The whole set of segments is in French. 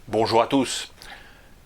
Bonjour à tous.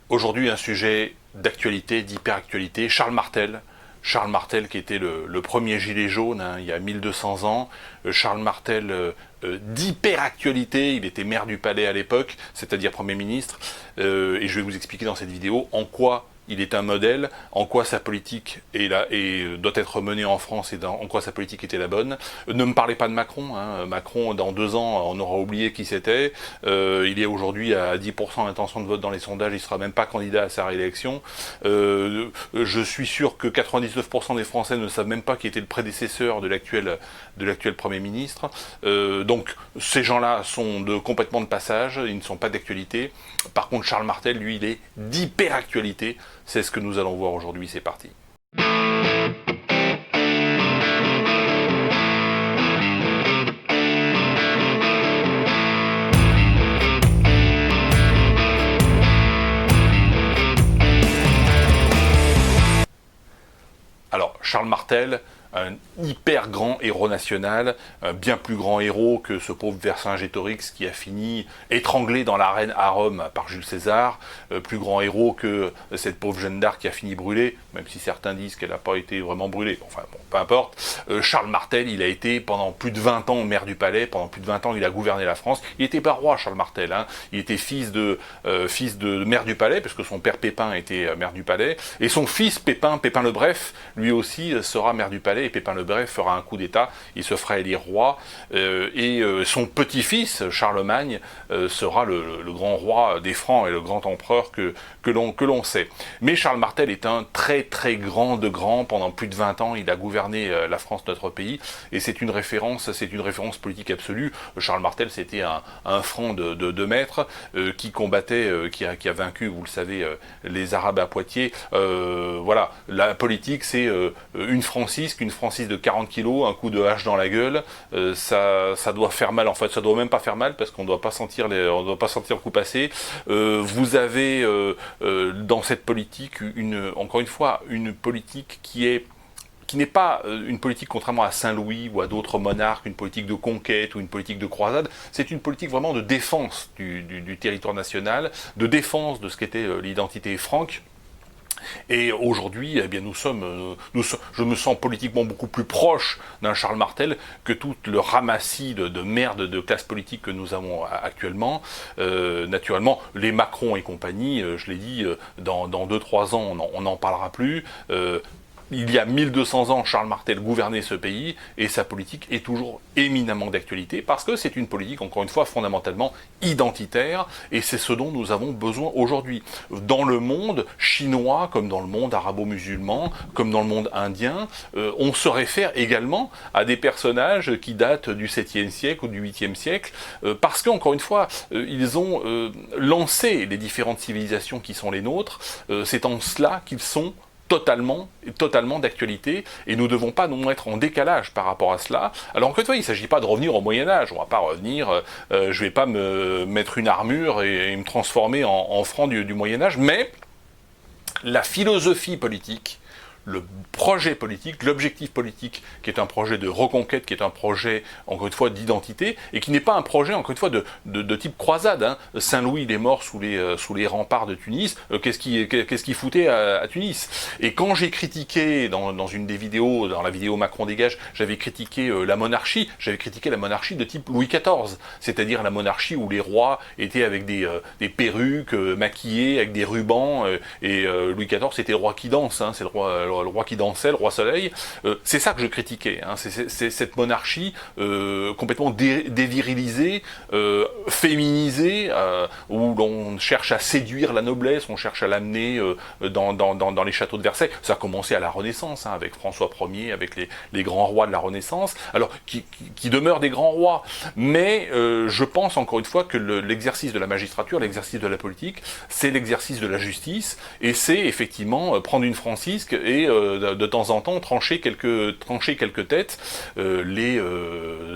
Aujourd'hui, un sujet d'actualité, d'hyperactualité. Charles Martel. Charles Martel qui était le premier gilet jaune il y a 1200 ans. Charles Martel d'hyperactualité, il était maire du Palais à l'époque, c'est-à-dire Premier ministre. Et je vais vous expliquer dans cette vidéo en quoi il est un modèle, en quoi sa politique est là, et doit être menée en France et en quoi sa politique était la bonne. Ne me parlez pas de Macron. Macron, dans 2 ans, on aura oublié qui c'était. Il est aujourd'hui à 10% d'intention de vote dans les sondages, il ne sera même pas candidat à sa réélection. Je suis sûr que 99% des Français ne savent même pas qui était le prédécesseur de l'actuel Premier ministre. Donc ces gens-là sont complètement de passage, ils ne sont pas d'actualité. Par contre, Charles Martel, lui, il est d'hyperactualité. C'est ce que nous allons voir aujourd'hui, c'est parti. Alors, Charles Martel, un hyper grand héros national, un bien plus grand héros que ce pauvre Vercingétorix qui a fini étranglé dans l'arène à Rome par Jules César, plus grand héros que cette pauvre Jeanne d'Arc qui a fini brûlée, même si certains disent qu'elle n'a pas été vraiment brûlée, enfin bon, peu importe. Charles Martel, il a été pendant plus de 20 ans maire du Palais, pendant plus de 20 ans il a gouverné la France, il n'était pas roi Charles Martel, il était fils de maire du Palais, parce que son père Pépin était maire du Palais, et son fils Pépin le Bref, lui aussi sera maire du Palais, et Pépin le Bref fera un coup d'État, il se fera élire roi, et son petit-fils, Charlemagne, sera le grand roi des Francs et le grand empereur que l'on sait. Mais Charles Martel est un très très grand de grand, pendant plus de 20 ans, il a gouverné la France, notre pays, et c'est une référence politique absolue. Charles Martel, c'était un franc de 2 mètres, qui combattait, qui a vaincu, vous le savez, les Arabes à Poitiers. Voilà, la politique, c'est une Francis de 40 kilos, un coup de hache dans la gueule, ça doit faire mal. En fait, ça doit même pas faire mal parce qu'on doit pas sentir le coup passer. Vous avez dans cette politique encore une fois une politique qui n'est pas une politique, contrairement à Saint-Louis ou à d'autres monarques, une politique de conquête ou une politique de croisade, c'est une politique vraiment de défense du territoire national, de défense de ce qu'était l'identité franque. Et aujourd'hui, eh bien, je me sens politiquement beaucoup plus proche d'un Charles Martel que tout le ramassis de merde de classe politique que nous avons actuellement. Naturellement, les Macron et compagnie, je l'ai dit, dans 2-3 ans, on n'en parlera plus. Il y a 1200 ans, Charles Martel gouvernait ce pays et sa politique est toujours éminemment d'actualité parce que c'est une politique, encore une fois, fondamentalement identitaire et c'est ce dont nous avons besoin aujourd'hui. Dans le monde chinois, comme dans le monde arabo-musulman, comme dans le monde indien, on se réfère également à des personnages qui datent du 7e siècle ou du 8e siècle parce qu'encore une fois, ils ont lancé les différentes civilisations qui sont les nôtres. C'est en cela qu'ils sont totalement d'actualité, et nous ne devons pas nous être en décalage par rapport à cela. Alors encore une fois, il ne s'agit pas de revenir au Moyen-Âge, on ne va pas revenir, je ne vais pas me mettre une armure et me transformer en franc du Moyen-Âge, mais la philosophie politique, le projet politique, l'objectif politique, qui est un projet de reconquête, qui est un projet, encore une fois, d'identité, et qui n'est pas un projet, encore une fois, de type croisade. Saint-Louis, il est mort sous les remparts de Tunis. Qu'est-ce qu'il foutait à Tunis? Et quand j'ai critiqué, dans une des vidéos, dans la vidéo Macron dégage, j'avais critiqué la monarchie de type Louis XIV, c'est-à-dire la monarchie où les rois étaient avec des perruques maquillées, avec des rubans, et Louis XIV, c'était le roi qui danse, c'est le roi qui dansait, le roi soleil, c'est ça que je critiquais, c'est cette monarchie complètement dévirilisée, féminisée, où l'on cherche à séduire la noblesse, on cherche à l'amener dans les châteaux de Versailles. Ça a commencé à la Renaissance, avec François Ier, avec les grands rois de la Renaissance, alors qui demeurent des grands rois, mais je pense encore une fois que l'exercice de la magistrature, l'exercice de la politique, c'est l'exercice de la justice, et c'est effectivement prendre une francisque et de temps en temps trancher quelques têtes. Les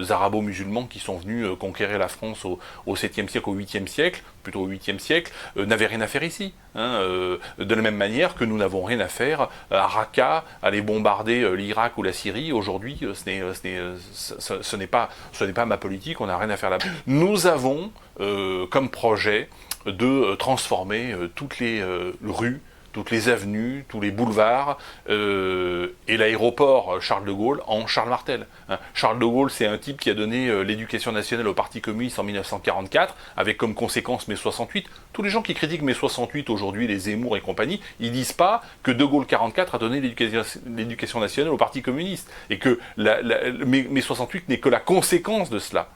arabo-musulmans qui sont venus conquérir la France au 7e siècle, au 8e siècle, plutôt au 8e siècle, n'avaient rien à faire ici. De la même manière que nous n'avons rien à faire à Raqqa, aller bombarder l'Irak ou la Syrie. Aujourd'hui, ce n'est pas ma politique, on n'a rien à faire là-bas. Nous avons comme projet de transformer toutes les rues, toutes les avenues, tous les boulevards et l'aéroport Charles de Gaulle en Charles Martel. Charles de Gaulle, c'est un type qui a donné l'éducation nationale au Parti communiste en 1944, avec comme conséquence mai 68. Tous les gens qui critiquent mai 68 aujourd'hui, les Zemmour et compagnie, ils disent pas que de Gaulle 44 a donné l'éducation nationale au Parti communiste, et que mai 68 n'est que la conséquence de cela.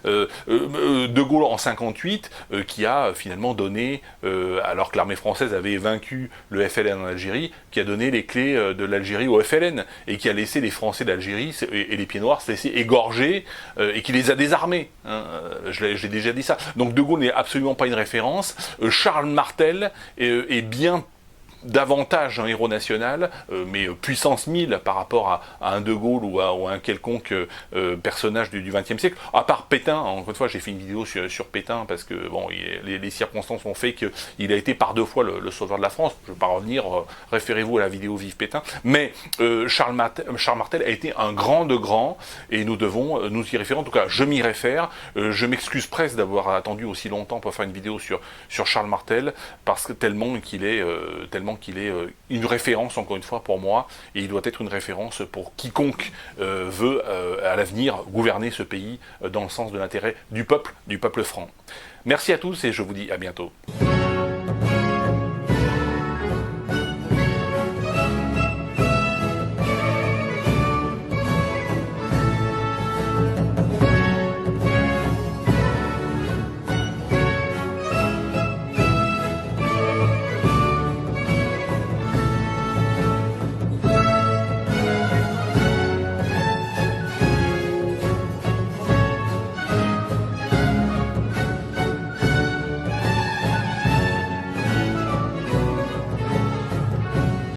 De Gaulle en 58 qui a finalement donné, alors que l'armée française avait vaincu le FLN en Algérie, qui a donné les clés de l'Algérie au FLN, et qui a laissé les Français d'Algérie et les pieds noirs se laisser égorger, et qui les a désarmés. J'ai déjà dit ça. Donc De Gaulle n'est absolument pas une référence. Charles Martel est bien davantage un héros national, mais puissance 1000 par rapport à un De Gaulle ou à un quelconque personnage du XXe siècle, à part Pétain. Encore une fois, j'ai fait une vidéo sur Pétain, parce que bon, les circonstances ont fait qu'il a été par 2 fois le sauveur de la France. Je ne vais pas revenir, référez-vous à la vidéo Vive Pétain, mais Charles Martel a été un grand de grands, et nous devons nous y référer. En tout cas, je m'y réfère. Je m'excuse presque d'avoir attendu aussi longtemps pour faire une vidéo sur Charles Martel, parce que tellement qu'il est une référence, encore une fois, pour moi, et il doit être une référence pour quiconque veut, à l'avenir, gouverner ce pays dans le sens de l'intérêt du peuple franc. Merci à tous, et je vous dis à bientôt.